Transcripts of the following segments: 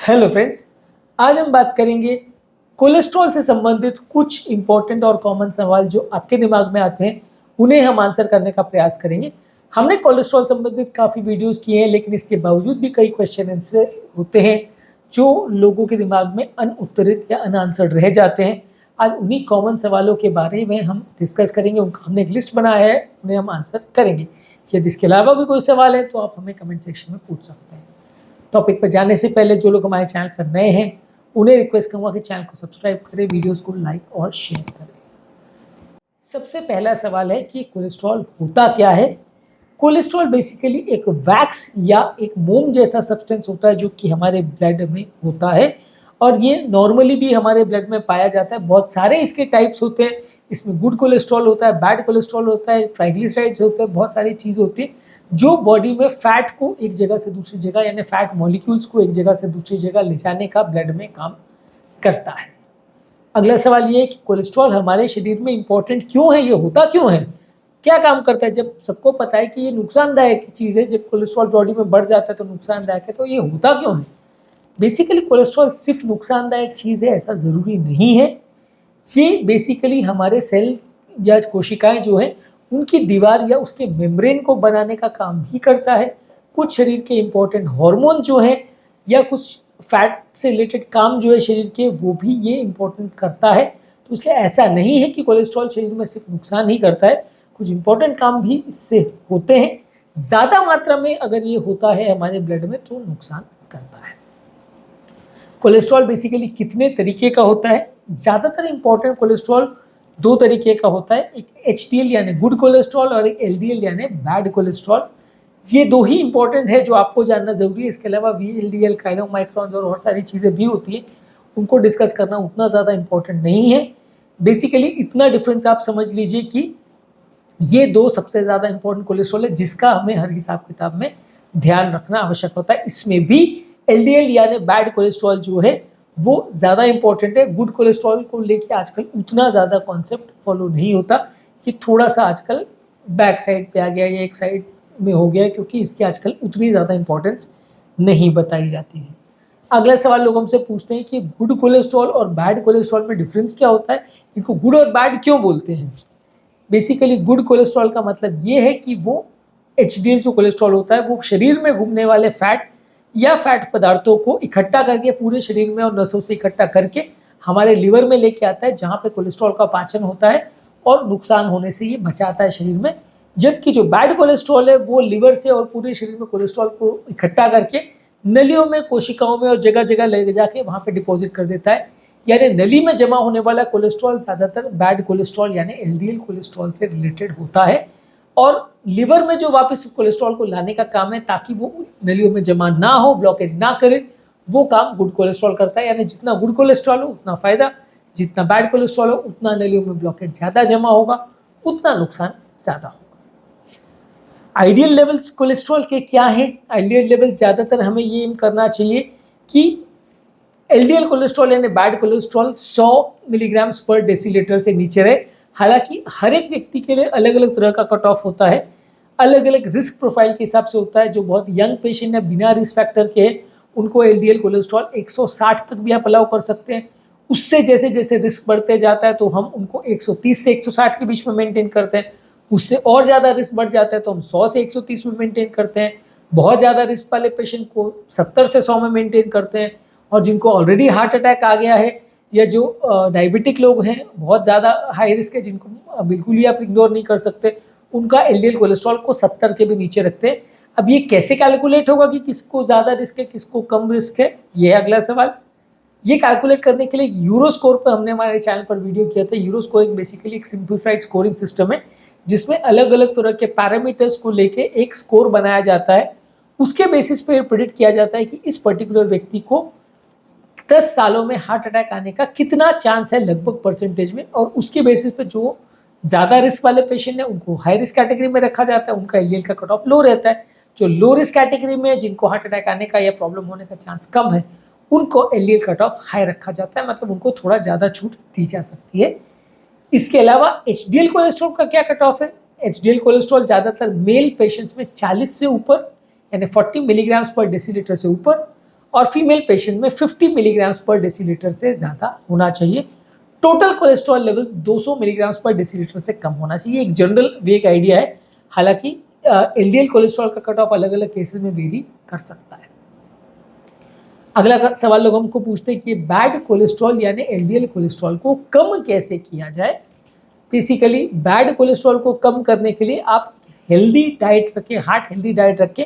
Hello friends, आज हम बात करेंगे कोलेस्ट्रॉल से संबंधित कुछ इंपॉर्टेंट और कॉमन सवाल जो आपके दिमाग में आते हैं, उन्हें हम आंसर करने का प्रयास करेंगे। हमने कोलेस्ट्रॉल संबंधित काफ़ी वीडियोस किए हैं, लेकिन इसके बावजूद भी कई क्वेश्चन आंसर होते हैं जो लोगों के दिमाग में अनउत्तरित या अनआंसर्ड रह जाते हैं। आज उन्हीं कॉमन सवालों के बारे में हम डिस्कस करेंगे। उनका हमने एक लिस्ट बनाया है, उन्हें हम आंसर करेंगे। यदि इसके अलावा भी कोई सवाल है तो आप हमें कमेंट सेक्शन में पूछ सकते हैं। टॉपिक पर जाने से पहले जो लोग हमारे चैनल पर नए हैं उन्हें रिक्वेस्ट करूंगा कि चैनल को सब्सक्राइब करें, वीडियोस को लाइक और शेयर करें। सबसे पहला सवाल है कि कोलेस्ट्रॉल होता क्या है। कोलेस्ट्रॉल बेसिकली एक वैक्स या एक मोम जैसा सब्सटेंस होता है जो कि हमारे ब्लड में होता है और ये नॉर्मली भी हमारे ब्लड में पाया जाता है। बहुत सारे इसके टाइप्स होते हैं। इसमें गुड कोलेस्ट्रॉल होता है, बैड कोलेस्ट्रॉल होता है, ट्राइग्लिसराइड्स होते हैं, बहुत सारी चीज़ होती है जो बॉडी में फैट को एक जगह से दूसरी जगह यानी फैट मॉलिक्यूल्स को एक जगह से दूसरी जगह ले जाने का ब्लड में काम करता है। अगला सवाल ये है कि कोलेस्ट्रॉल हमारे शरीर में इंपॉर्टेंट क्यों है, ये होता क्यों है, क्या काम करता है। जब सबको पता है कि ये नुकसानदायक चीज़ है, जब कोलेस्ट्रॉल बॉडी में बढ़ जाता है तो नुकसानदायक है, तो ये होता क्यों है। बेसिकली कोलेस्ट्रॉल सिर्फ नुकसानदायक चीज़ है ऐसा ज़रूरी नहीं है। ये बेसिकली हमारे सेल या कोशिकाएं जो हैं उनकी दीवार या उसके मेम्ब्रेन को बनाने का काम भी करता है। कुछ शरीर के इंपॉर्टेंट हार्मोन जो हैं या कुछ फैट से रिलेटेड काम जो है शरीर के, वो भी ये इंपॉर्टेंट करता है। तो इसलिए ऐसा नहीं है कि कोलेस्ट्रॉल शरीर में सिर्फ नुकसान ही करता है, कुछ इंपॉर्टेंट काम भी इससे होते हैं। ज़्यादा मात्रा में अगर ये होता है हमारे ब्लड में तो नुकसान करता है। कोलेस्ट्रॉल बेसिकली कितने तरीके का होता है। ज़्यादातर इंपॉर्टेंट कोलेस्ट्रॉल दो तरीके का होता है, एक HDL यानी गुड कोलेस्ट्रॉल और एक LDL यानी बैड कोलेस्ट्रॉल। ये दो ही इंपॉर्टेंट है जो आपको जानना जरूरी है। इसके अलावा VLDL, काइलोमाइक्रॉन्स और सारी चीज़ें भी होती हैं, उनको डिस्कस करना उतना ज़्यादा इंपॉर्टेंट नहीं है। बेसिकली इतना डिफरेंस आप समझ लीजिए कि ये दो सबसे ज़्यादा इंपॉर्टेंट कोलेस्ट्रॉल है जिसका हमें हर हिसाब किताब में ध्यान रखना आवश्यक होता है। इसमें भी LDL यानी बैड कोलेस्ट्रॉल जो है वो ज़्यादा इंपॉर्टेंट है। गुड कोलेस्ट्रॉल को लेके आजकल उतना ज़्यादा कॉन्सेप्ट फॉलो नहीं होता, कि थोड़ा सा आजकल बैक साइड पे आ गया या एक साइड में हो गया, क्योंकि इसकी आजकल उतनी ज़्यादा इंपॉर्टेंस नहीं बताई जाती है। अगला सवाल लोग हमसे पूछते हैं कि गुड कोलेस्ट्रॉल और बैड कोलेस्ट्रॉल में डिफरेंस क्या होता है, इनको गुड और बैड क्यों बोलते हैं। बेसिकली गुड कोलेस्ट्रॉल का मतलब ये है कि वो HDL जो कोलेस्ट्रॉल होता है वो शरीर में घूमने वाले फैट या फैट पदार्थों को इकट्ठा करके पूरे शरीर में और नसों से इकट्ठा करके हमारे लिवर में लेके आता है, जहाँ पे कोलेस्ट्रॉल का पाचन होता है और नुकसान होने से ये बचाता है शरीर में। जबकि जो बैड कोलेस्ट्रॉल है वो लिवर से और पूरे शरीर में कोलेस्ट्रॉल को इकट्ठा करके नलियों में, कोशिकाओं में और जगह जगह ले जाके वहाँ पे डिपॉजिट कर देता है। यानी नली में जमा होने वाला कोलेस्ट्रॉल ज़्यादातर बैड कोलेस्ट्रॉल यानी LDL कोलेस्ट्रॉल से रिलेटेड होता है, और लिवर में जो वापस कोलेस्ट्रॉल को लाने का काम है ताकि वो नलियों में जमा ना हो, ब्लॉकेज ना करे, वो काम गुड कोलेस्ट्रॉल करता है। यानी जितना गुड कोलेस्ट्रॉल हो उतना फ़ायदा, जितना बैड कोलेस्ट्रॉल हो उतना नलियों में ब्लॉकेज ज़्यादा जमा होगा, उतना नुकसान ज़्यादा होगा। आइडियल लेवल्स कोलेस्ट्रॉल के क्या है। आइडियल लेवल ज़्यादातर हमें ये एम करना चाहिए कि LDL कोलेस्ट्रॉल यानी बैड कोलेस्ट्रॉल 100 मिलीग्राम्स पर डेसीलीटर से नीचे रहे। हालांकि हर एक व्यक्ति के लिए अलग अलग तरह का कट ऑफ होता है, अलग अलग रिस्क प्रोफाइल के हिसाब से होता है। जो बहुत यंग पेशेंट है, बिना रिस्क फैक्टर के है, उनको LDL कोलेस्ट्रॉल 160 तक भी आप अलाउ कर सकते हैं। उससे जैसे जैसे रिस्क बढ़ते जाता है तो हम उनको 130 से 160 के बीच में मेंटेन करते हैं। उससे और ज़्यादा रिस्क बढ़ जाता है तो हम 100 से 130 में मेंटेन करते हैं। बहुत ज़्यादा रिस्क वाले पेशेंट को 70 से 100 में मेंटेन करते हैं। और जिनको ऑलरेडी हार्ट अटैक आ गया है या जो डायबिटिक लोग हैं, बहुत ज़्यादा हाई रिस्क है, जिनको बिल्कुल ही आप इग्नोर नहीं कर सकते, उनका LDL कोलेस्ट्रॉल को 70 के भी नीचे रखते हैं। अब ये कैसे कैलकुलेट होगा कि किसको ज़्यादा रिस्क है, किसको कम रिस्क है, ये है अगला सवाल। ये कैलकुलेट करने के लिए यूरो स्कोर पर हमने हमारे चैनल पर वीडियो किया था। यूरो स्कोर एक बेसिकली एक सिंप्लीफाइड स्कोरिंग सिस्टम है जिसमें अलग अलग तरह के पैरामीटर्स को लेके एक स्कोर बनाया जाता है। उसके बेसिस पे प्रेडिक्ट किया जाता है कि इस पर्टिकुलर व्यक्ति को 10 सालों में हार्ट अटैक आने का कितना चांस है लगभग परसेंटेज में, और उसके बेसिस पे जो ज़्यादा रिस्क वाले पेशेंट हैं उनको हाई रिस्क कैटेगरी में रखा जाता है, उनका LDL का कट ऑफ लो रहता है। जो लो रिस्क कैटेगरी में जिनको हार्ट अटैक आने का या प्रॉब्लम होने का चांस कम है, उनको LDL कट ऑफ हाई रखा जाता है, मतलब उनको थोड़ा ज़्यादा छूट दी जा सकती है। इसके अलावा HDL कोलेस्ट्रॉल का क्या कट ऑफ है। HDL कोलेस्ट्रॉल ज़्यादातर मेल पेशेंट्स में 40 से ऊपर यानी 40 मिलीग्राम्स पर डेसीलीटर से ऊपर, और फीमेल पेशेंट में 50 मिलीग्राम्स पर डेसीलीटर से ज़्यादा होना चाहिए। टोटल कोलेस्ट्रॉल लेवल्स 200 मिलीग्राम्स पर डेसीलीटर से कम होना चाहिए। एक जनरल वेग आइडिया है, हालांकि एलडीएल कोलेस्ट्रॉल का कट ऑफ अलग अलग केसेस में वेरी कर सकता है। अगला सवाल लोग हमको पूछते हैं कि बैड कोलेस्ट्रॉल यानी एलडीएल कोलेस्ट्रॉल को कम कैसे किया जाए। बेसिकली बैड कोलेस्ट्रॉल को कम करने के लिए आप हेल्दी डाइट रखें, हार्ट हेल्दी डाइट रखें,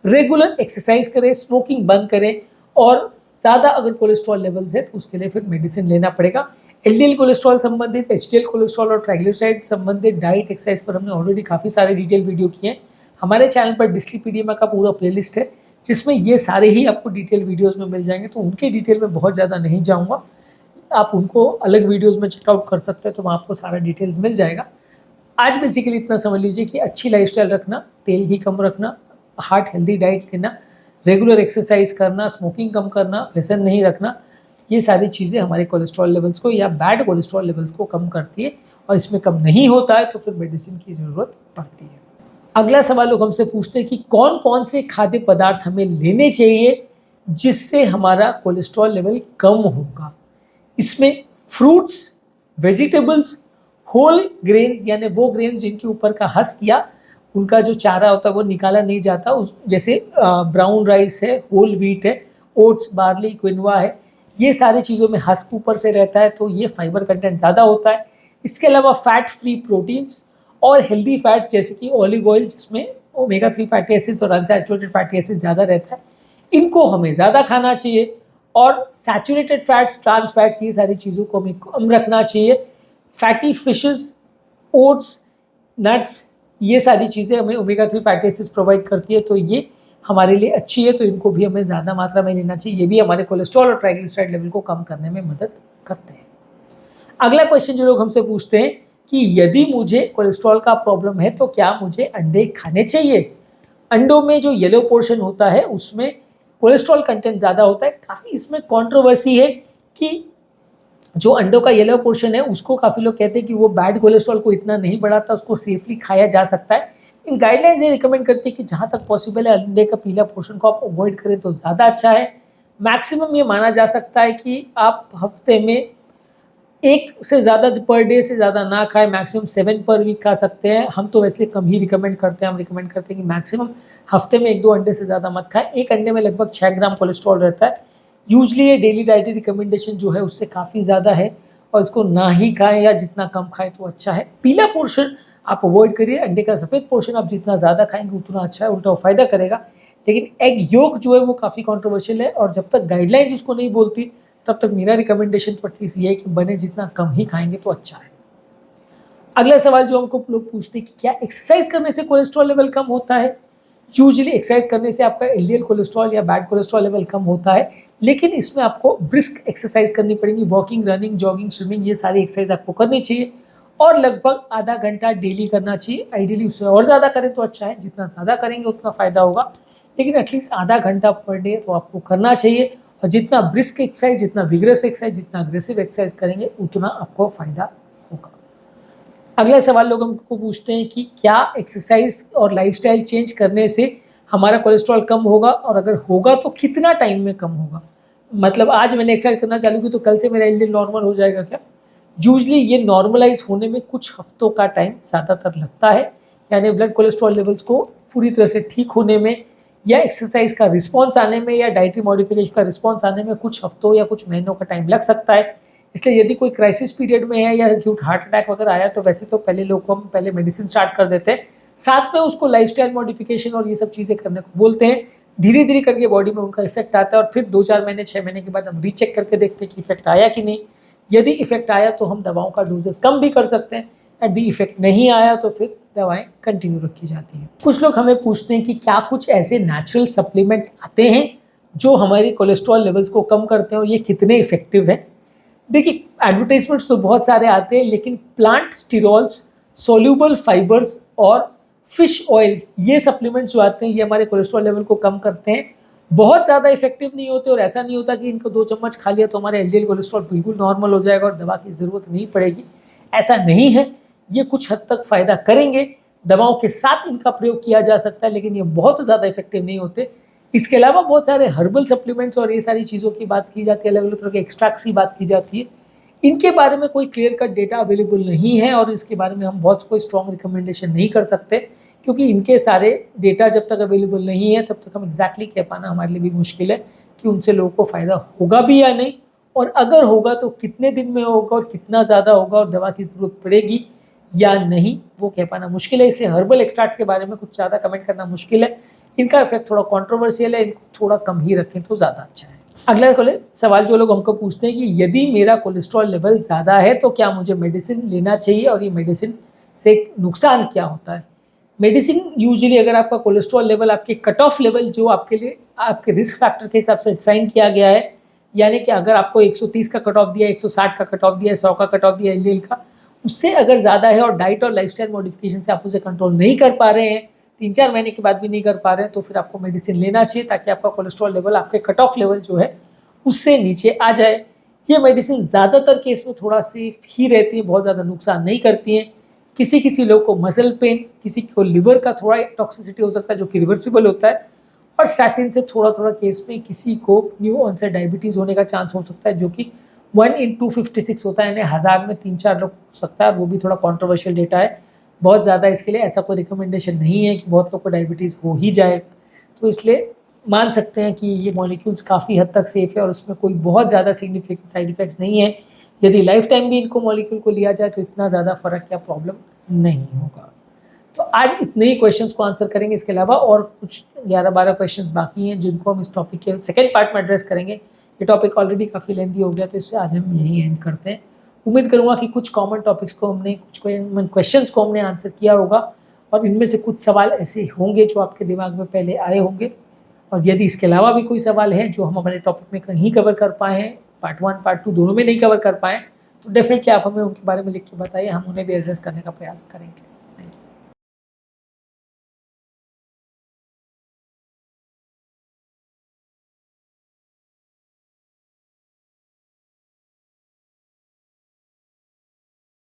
रेगुलर एक्सरसाइज करें, स्मोकिंग बंद करें, और ज़्यादा अगर कोलेस्ट्रॉल लेवल्स है तो उसके लिए फिर मेडिसिन लेना पड़ेगा। एलडीएल कोलेस्ट्रॉल संबंधित, एचडीएल कोलेस्ट्रॉल और ट्राइग्लिसराइड संबंधित डाइट एक्सरसाइज पर हमने ऑलरेडी काफ़ी सारे डिटेल वीडियो किए हैं। हमारे चैनल पर डिस्लीपीडियमा का पूरा प्लेलिस्ट है जिसमें ये सारे ही आपको डिटेल वीडियोज़ में मिल जाएंगे, तो उनके डिटेल में बहुत ज़्यादा नहीं जाऊँगा, आप उनको अलग वीडियोज़ में चेकआउट कर सकते हैं, तो वहाँ आपको सारा डिटेल्स मिल जाएगा। आज बेसिकली इतना समझ लीजिए कि अच्छी लाइफस्टाइल रखना, तेल ही कम रखना, हार्ट हेल्दी डाइट लेना, रेगुलर एक्सरसाइज करना, स्मोकिंग कम करना, व्यसन नहीं रखना, ये सारी चीज़ें हमारे कोलेस्ट्रॉल लेवल्स को या बैड कोलेस्ट्रॉल लेवल्स को कम करती है, और इसमें कम नहीं होता है तो फिर मेडिसिन की ज़रूरत पड़ती है। अगला सवाल लोग हमसे पूछते हैं कि कौन कौन से खाद्य पदार्थ हमें लेने चाहिए जिससे हमारा कोलेस्ट्रॉल लेवल कम होगा। इसमें फ्रूट्स, वेजिटेबल्स, होल ग्रेन्स यानी वो ग्रेन्स जिनके ऊपर का हस्क या उनका जो चारा होता है वो निकाला नहीं जाता, उस जैसे ब्राउन राइस है, होल व्हीट है, ओट्स, बार्ली, क्विनोआ है, ये सारी चीज़ों में हस्क ऊपर से रहता है तो ये फाइबर कंटेंट ज़्यादा होता है। इसके अलावा फैट फ्री प्रोटीन्स और हेल्दी फैट्स जैसे कि ऑलिव ऑयल जिसमें ओमेगा 3 फैटी एसिड्स और अनसैचुरेटेड फैटी एसिड्स ज़्यादा रहता है, इनको हमें ज़्यादा खाना चाहिए। और सैचुरेटेड फैट्स, ट्रांस फैट्स, ये सारी चीज़ों को हमें कम रखना चाहिए। फैटी फिशेस, ओट्स, नट्स, ये सारी चीज़ें हमें ओमेगा 3 फैटी एसिड्स प्रोवाइड करती है, तो ये हमारे लिए अच्छी है, तो इनको भी हमें ज़्यादा मात्रा में लेना चाहिए। ये भी हमारे कोलेस्ट्रॉल और ट्राइग्लिसराइड लेवल को कम करने में मदद करते हैं। अगला क्वेश्चन जो लोग हमसे पूछते हैं कि यदि मुझे कोलेस्ट्रॉल का प्रॉब्लम है तो क्या मुझे अंडे खाने चाहिए। अंडों में जो येलो पोर्शन होता है उसमें कोलेस्ट्रॉल कंटेंट ज़्यादा होता है। काफ़ी इसमें कंट्रोवर्सी है कि जो अंडों का येलो पोर्शन है उसको काफ़ी लोग कहते हैं कि वो बैड कोलेस्ट्रॉल को इतना नहीं बढ़ाता, उसको सेफली खाया जा सकता है। इन गाइडलाइंस ये रिकमेंड करती है कि जहाँ तक पॉसिबल है अंडे का पीला पोर्शन को आप अवॉइड करें तो ज़्यादा अच्छा है। मैक्सिमम ये माना जा सकता है कि आप हफ्ते में 1 से ज़्यादा पर डे से ज़्यादा ना खाएं, मैक्सिमम 7 पर वीक खा सकते हैं। हम तो वैसे कम ही रिकमेंड करते हैं, हम रिकमेंड करते हैं कि मैक्सिमम हफ्ते में 1-2 अंडे से ज़्यादा मत खाएं। एक अंडे में लगभग 6 ग्राम कोलेस्ट्रॉल रहता है। यूजली ये डेली डाइटरी रिकमेंडेशन जो है उससे काफ़ी ज़्यादा है, और इसको ना ही खाएं या जितना कम खाएं तो अच्छा है। पीला पोर्शन आप अवॉइड करिए, अंडे का सफ़ेद पोर्शन आप जितना ज़्यादा खाएंगे उतना अच्छा है, उल्टा फ़ायदा करेगा। लेकिन एग योक जो है वो काफ़ी कॉन्ट्रोवर्शियल है, और जब तक गाइडलाइंस उसको नहीं बोलती तब तक मेरा रिकमेंडेशन तो एटलीस्ट ये है कि बने जितना कम ही खाएंगे तो अच्छा है। अगला सवाल जो हमको लोग पूछते हैं कि क्या एक्सरसाइज करने से कोलेस्ट्रॉल लेवल कम होता है। यूजुअली एक्सरसाइज करने से आपका एलडीएल कोलेस्ट्रॉल या बैड कोलेस्ट्रॉल लेवल कम होता है, लेकिन इसमें आपको ब्रिस्क एक्सरसाइज करनी पड़ेगी। वॉकिंग, रनिंग, जॉगिंग, स्विमिंग, ये सारी एक्सरसाइज आपको करनी चाहिए, और लगभग आधा घंटा डेली करना चाहिए। आइडियली उससे और ज़्यादा करें तो अच्छा है, जितना ज़्यादा करेंगे उतना फ़ायदा होगा, लेकिन एटलीस्ट आधा घंटा पर डे तो आपको करना चाहिए। और जितना ब्रिस्क एक्सरसाइज, जितना विग्रस एक्सरसाइज, जितना अग्रेसिव एक्सरसाइज करेंगे उतना आपको फ़ायदा होगा। अगला सवाल लोग हमको पूछते हैं कि क्या एक्सरसाइज और लाइफस्टाइल चेंज करने से हमारा कोलेस्ट्रॉल कम होगा, और अगर होगा तो कितना टाइम में कम होगा। मतलब आज मैंने एक्सरसाइज करना चालू की तो कल से मेरा एलडीएल नॉर्मल हो जाएगा क्या। यूजली ये नॉर्मलाइज होने में कुछ हफ्तों का टाइम ज़्यादातर लगता है, यानी ब्लड कोलेस्ट्रॉल लेवल्स को पूरी तरह से ठीक होने में, या एक्सरसाइज का रिस्पॉन्स आने में, या डाइटरी मॉडिफिकेशन का रिस्पॉन्स आने में कुछ हफ्तों या कुछ महीनों का टाइम लग सकता है। इसलिए यदि कोई क्राइसिस पीरियड में है या एक्यूट हार्ट अटैक वगैरह आया तो वैसे तो पहले लोग को हम पहले मेडिसिन स्टार्ट कर देते हैं, साथ में उसको लाइफस्टाइल मॉडिफिकेशन और ये सब चीज़ें करने को बोलते हैं। धीरे धीरे करके बॉडी में उनका इफेक्ट आता है, और फिर 2-4 महीने 6 महीने के बाद हम रीचेक करके देखते हैं कि इफेक्ट आया कि नहीं। यदि इफेक्ट आया तो हम दवाओं का डोजेस कम भी कर सकते हैं, यदि इफेक्ट नहीं आया तो फिर दवाएं कंटिन्यू रखी जाती हैं। कुछ लोग हमें पूछते हैं कि क्या कुछ ऐसे नेचुरल सप्लीमेंट्स आते हैं जो हमारी कोलेस्ट्रॉल लेवल्स को कम करते हैं, और ये कितने इफेक्टिव हैं। देखिए, एडवर्टाइजमेंट्स तो बहुत सारे आते हैं, लेकिन प्लांट स्टीरॉल्स, सोल्यूबल फाइबर्स और फिश ऑयल, ये सप्लीमेंट्स जो आते हैं ये हमारे कोलेस्ट्रॉल लेवल को कम करते हैं। बहुत ज़्यादा इफेक्टिव नहीं होते, और ऐसा नहीं होता कि इनको 2 चम्मच खा लिया तो हमारे एलडीएल कोलेस्ट्रॉल बिल्कुल नॉर्मल हो जाएगा और दवा की ज़रूरत नहीं पड़ेगी। ऐसा नहीं है, ये कुछ हद तक फ़ायदा करेंगे, दवाओं के साथ इनका प्रयोग किया जा सकता है, लेकिन ये बहुत ज़्यादा इफेक्टिव नहीं होते। इसके अलावा बहुत सारे हर्बल सप्लीमेंट्स और ये सारी चीज़ों की बात की जाती है, अलग अलग तरह के एक्सट्रैक्ट्स की बात की जाती है। इनके बारे में कोई क्लियर कट डेटा अवेलेबल नहीं है और इसके बारे में हम बहुत कोई स्ट्रॉन्ग रिकमेंडेशन नहीं कर सकते, क्योंकि इनके सारे डेटा जब तक अवेलेबल नहीं है तब तक हम एग्जैक्टली कह पाना हमारे लिए भी मुश्किल है कि उनसे लोगों को फ़ायदा होगा भी या नहीं, और अगर होगा तो कितने दिन में होगा और कितना ज़्यादा होगा और दवा की ज़रूरत पड़ेगी या नहीं, वो कह पाना मुश्किल है। इसलिए हर्बल एक्सट्रैक्ट्स के बारे में कुछ ज़्यादा कमेंट करना मुश्किल है। इनका इफेक्ट थोड़ा कंट्रोवर्शियल है, इनको थोड़ा कम ही रखें तो ज़्यादा अच्छा है। अगला सवाल जो लोग हमको पूछते हैं कि यदि मेरा कोलेस्ट्रॉल लेवल ज़्यादा है तो क्या मुझे मेडिसिन लेना चाहिए और ये मेडिसिन से नुकसान क्या होता है। मेडिसिन यूजुअली अगर आपका कोलेस्ट्रॉल लेवल आपके कट ऑफ लेवल जो आपके लिए आपके रिस्क फैक्टर के हिसाब से डिसाइन किया गया है, यानी कि अगर आपको 130 का कट ऑफ दिया है, 160 का कट ऑफ दिया है, 100 का कट ऑफ दिया है एलडीएल का, उससे अगर ज़्यादा है और डाइट और लाइफस्टाइल मॉडिफिकेशन से आप उसे कंट्रोल नहीं कर पा रहे हैं, 3-4 महीने के बाद भी नहीं कर पा रहे हैं, तो फिर आपको मेडिसिन लेना चाहिए ताकि आपका कोलेस्ट्रॉल लेवल आपके कट ऑफ लेवल जो है उससे नीचे आ जाए। ये मेडिसिन ज़्यादातर केस में थोड़ा सेफ ही रहती है, बहुत ज़्यादा नुकसान नहीं करती हैं। किसी किसी लोग को मसल पेन, किसी को लिवर का थोड़ा टॉक्सिसिटी हो सकता है जो कि रिवर्सिबल होता है, और स्टैटिन से थोड़ा थोड़ा केस में किसी को न्यू ऑनसेट डायबिटीज़ होने का चांस हो सकता है जो कि 1/256 होता है, यानी 1000 में 3-4 लोग हो सकता है। वो भी थोड़ा कॉन्ट्रोवर्शियल डेटा है, बहुत ज़्यादा इसके लिए ऐसा कोई रिकमेंडेशन नहीं है कि बहुत लोग को डायबिटीज़ हो ही जाएगा। तो इसलिए मान सकते हैं कि ये मॉलिक्यूल्स काफ़ी हद तक सेफ़ है और उसमें कोई बहुत ज़्यादा सिग्निफिकेंट साइड इफ़ेक्ट्स नहीं है। यदि लाइफ टाइम भी इनको मॉलिक्यूल को लिया जाए तो इतना ज़्यादा फ़र्क या प्रॉब्लम नहीं होगा। तो आज इतने ही क्वेश्चंस को आंसर करेंगे, इसके अलावा और कुछ 11-12 क्वेश्चंस बाकी हैं जिनको हम इस टॉपिक के सेकेंड पार्ट में एड्रेस करेंगे। ये टॉपिक ऑलरेडी काफ़ी लेंथी हो गया, तो इससे आज हम यहीं एंड करते हैं। उम्मीद करूँगा कि कुछ कॉमन टॉपिक्स को हमने, कुछ क्वेश्चंस को हमने आंसर किया होगा और इनमें से कुछ सवाल ऐसे होंगे जो आपके दिमाग में पहले आए होंगे, और यदि इसके अलावा भी कोई सवाल है जो हम हमारे टॉपिक में कहीं कवर कर पाए हैं, पार्ट 1 पार्ट 2 दोनों में नहीं कवर कर पाए, तो डेफिनेटली आप हमें उनके बारे में लिख के बताइए, हम उन्हें भी एड्रेस करने का प्रयास करेंगे।